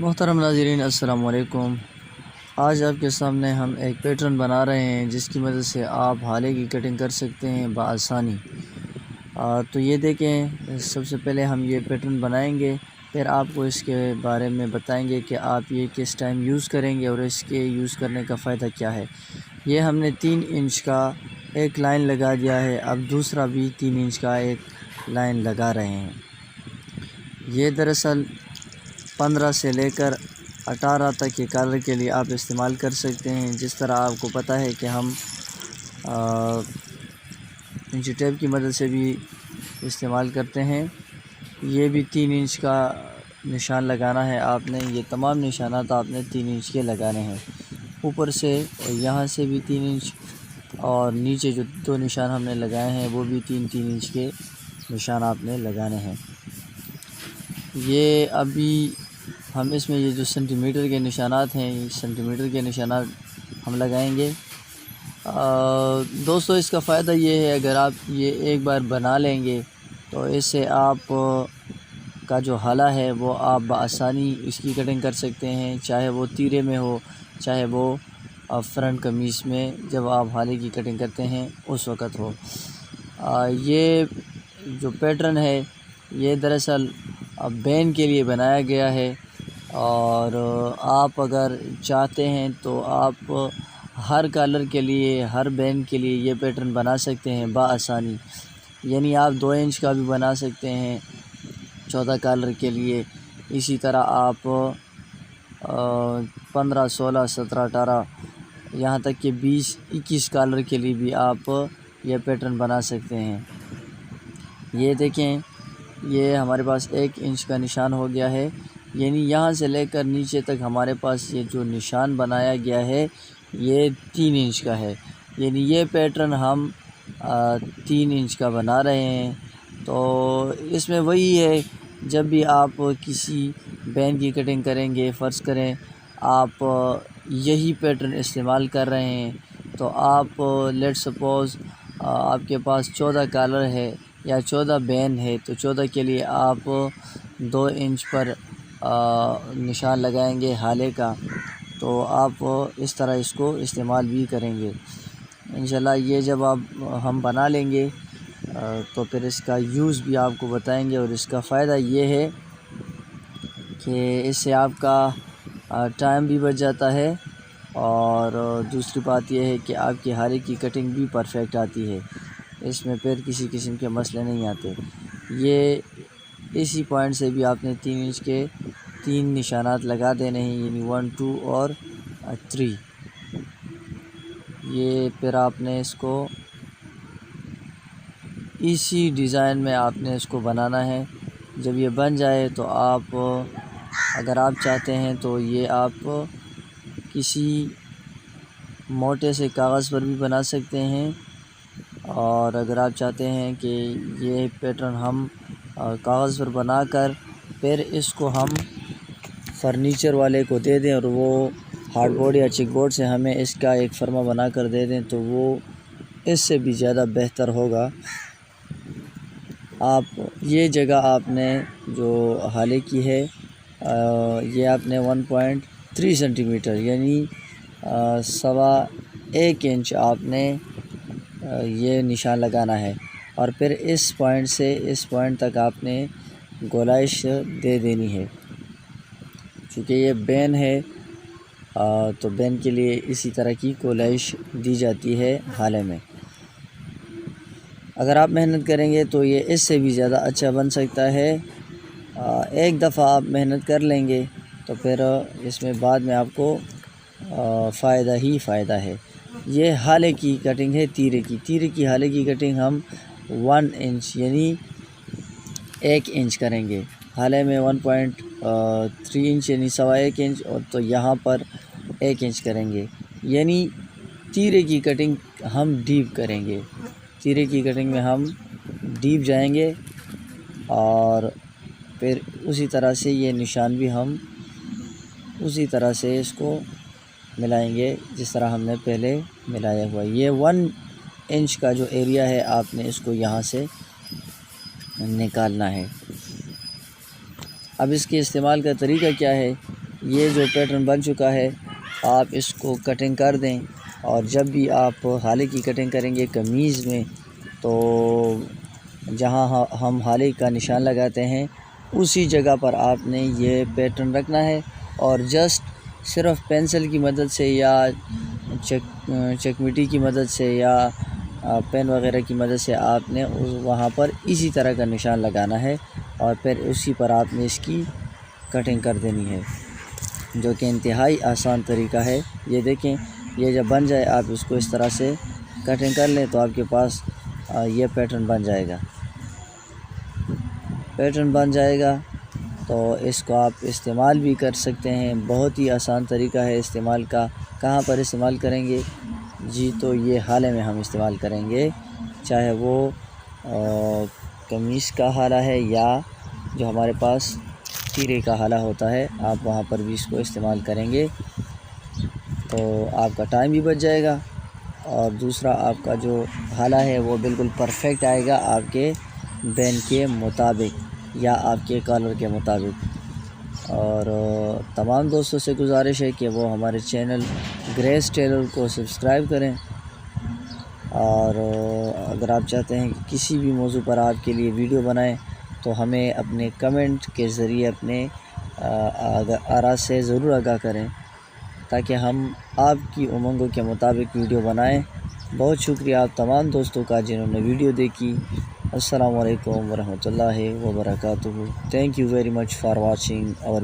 मोहतरम नाज़रीन अस्सलाम वालेकुम। आज आपके सामने हम एक पैटर्न बना रहे हैं जिसकी मदद से आप हाले की कटिंग कर सकते हैं बआसानी। तो ये देखें, सबसे पहले हम ये पैटर्न बनाएंगे, फिर आपको इसके बारे में बताएंगे कि आप ये किस टाइम यूज़ करेंगे और इसके यूज़ करने का फ़ायदा क्या है। ये हमने 3 इंच का एक लाइन लगा दिया है, अब दूसरा भी 3 इंच का एक लाइन लगा रहे हैं। ये दरअसल 15 से लेकर 18 तक के कलर के लिए आप इस्तेमाल कर सकते हैं। जिस तरह आपको पता है कि हम इंची टेप की मदद से भी इस्तेमाल करते हैं। ये भी 3 इंच का निशान लगाना है आपने। ये तमाम निशानात आपने 3 इंच के लगाने हैं, ऊपर से और यहाँ से भी 3 इंच, और नीचे जो 2 निशान हमने लगाए हैं वो भी 3-3 इंच के निशान आपने लगाने हैं। ये अभी हम इसमें ये जो सेंटीमीटर के निशानात हैं, ये सेंटीमीटर के निशानात हम लगाएंगे। दोस्तों, इसका फ़ायदा ये है, अगर आप ये एक बार बना लेंगे तो इससे आप का जो हाला है वो आप बआसानी इसकी कटिंग कर सकते हैं, चाहे वो तीरे में हो, चाहे वो फ्रंट कमीज़ में जब आप हाले की कटिंग करते हैं उस वक़्त हो। ये जो पैटर्न है ये दरअसल बैन के लिए बनाया गया है, और आप अगर चाहते हैं तो आप हर कलर के लिए, हर बैन के लिए ये पैटर्न बना सकते हैं बआसानी। यानी आप 2 इंच का भी बना सकते हैं 14 कलर के लिए। इसी तरह आप 15, 16, 17, 18 यहाँ तक कि 20, 21 कलर के लिए भी आप ये पैटर्न बना सकते हैं। ये देखें, ये हमारे पास 1 इंच का निशान हो गया है, यानी यहाँ से लेकर नीचे तक हमारे पास ये जो निशान बनाया गया है ये 3 इंच का है। यानी ये पैटर्न हम 3 इंच का बना रहे हैं। तो इसमें वही है, जब भी आप किसी बैन की कटिंग करेंगे, फ़र्ज़ करें आप यही पैटर्न इस्तेमाल कर रहे हैं, तो आप लेट सपोज़ आपके पास 14 कलर है या 14 बैन है, तो 14 के लिए आप 2 इंच पर निशान लगाएंगे हाले का, तो आप इस तरह इसको इस्तेमाल भी करेंगे इंशाल्लाह। ये जब हम बना लेंगे तो फिर इसका यूज़ भी आपको बताएंगे, और इसका फ़ायदा ये है कि इससे आपका टाइम भी बच जाता है, और दूसरी बात यह है कि आपकी हाले की कटिंग भी परफेक्ट आती है। इसमें फिर किसी किस्म के मसले नहीं आते। ये इसी पॉइंट से भी आपने 3 इंच के 3 निशानात लगा देने हैं, यानी 1, 2 और 3। ये फिर आपने इसको इसी डिज़ाइन में आपने इसको बनाना है। जब ये बन जाए तो आप, अगर आप चाहते हैं तो ये आप किसी मोटे से कागज़ पर भी बना सकते हैं, और अगर आप चाहते हैं कि ये पैटर्न हम कागज़ पर बनाकर फिर इसको हम फर्नीचर वाले को दे दें और वो हार्डबोर्ड या चिकबोर्ड से हमें इसका एक फर्मा बना कर दे दें, तो वो इससे भी ज़्यादा बेहतर होगा। आप ये जगह आपने जो हाले की है ये आपने 1.3 सेंटीमीटर यानी 1.25 इंच आपने ये निशान लगाना है, और फिर इस पॉइंट से इस पॉइंट तक आपने गोलाइश दे देनी है। चूँकि ये बैन है तो बैन के लिए इसी तरह की गोलाइश दी जाती है हाले में। अगर आप मेहनत करेंगे तो ये इससे भी ज़्यादा अच्छा बन सकता है। एक दफ़ा आप मेहनत कर लेंगे तो फिर इसमें बाद में आपको फ़ायदा ही फ़ायदा है। ये हाले की कटिंग है, तीरे की हाले की कटिंग हम 1 इंच यानी 1 इंच करेंगे। हाले में 1.3 इंच यानी 1.25 इंच, और तो यहाँ पर 1 इंच करेंगे, यानी तीरे की कटिंग हम डीप करेंगे। तीरे की कटिंग में हम डीप जाएंगे, और फिर उसी तरह से ये निशान भी हम उसी तरह से इसको मिलाएंगे जिस तरह हमने पहले मिलाया हुआ। ये 1 इंच का जो एरिया है आपने इसको यहाँ से निकालना है। अब इसके इस्तेमाल का तरीका क्या है, ये जो पैटर्न बन चुका है आप इसको कटिंग कर दें। और जब भी आप हाले की कटिंग करेंगे कमीज़ में, तो जहाँ हम हाले का निशान लगाते हैं उसी जगह पर आपने ये पैटर्न रखना है। और जस्ट सिर्फ पेंसिल की मदद से या चकमिटी की मदद से या पेन वगैरह की मदद से आपने वहाँ पर इसी तरह का निशान लगाना है और फिर उसी पर आपने इसकी कटिंग कर देनी है, जो कि इंतहाई आसान तरीका है। ये देखें, ये जब बन जाए आप इसको इस तरह से कटिंग कर लें तो आपके पास ये पैटर्न बन जाएगा। पैटर्न बन जाएगा तो इसको आप इस्तेमाल भी कर सकते हैं। बहुत ही आसान तरीका है इस्तेमाल का। कहाँ पर इस्तेमाल करेंगे जी? तो ये हाले में हम इस्तेमाल करेंगे, चाहे वो कमीज़ का हाला है या जो हमारे पास तीरे का हाला होता है, आप वहाँ पर भी इसको इस्तेमाल करेंगे तो आपका टाइम भी बच जाएगा और दूसरा आपका जो हाला है वो बिल्कुल परफेक्ट आएगा आपके बैन के मुताबिक या आपके कॉलर के मुताबिक। और तमाम दोस्तों से गुजारिश है कि वो हमारे चैनल ग्रेस टेलर को सब्सक्राइब करें। और अगर आप चाहते हैं कि किसी भी मौजू पर आपके लिए वीडियो बनाएं तो हमें अपने कमेंट के ज़रिए अपने आरा से ज़रूर आगाह करें ताकि हम आपकी उमंगों के मुताबिक वीडियो बनाएं। बहुत शुक्रिया आप तमाम दोस्तों का जिन्होंने वीडियो देखी। अस्सलामु अलैकुम वरहमतुल्लाहि वबरकातुहू। Thank you very much for watching our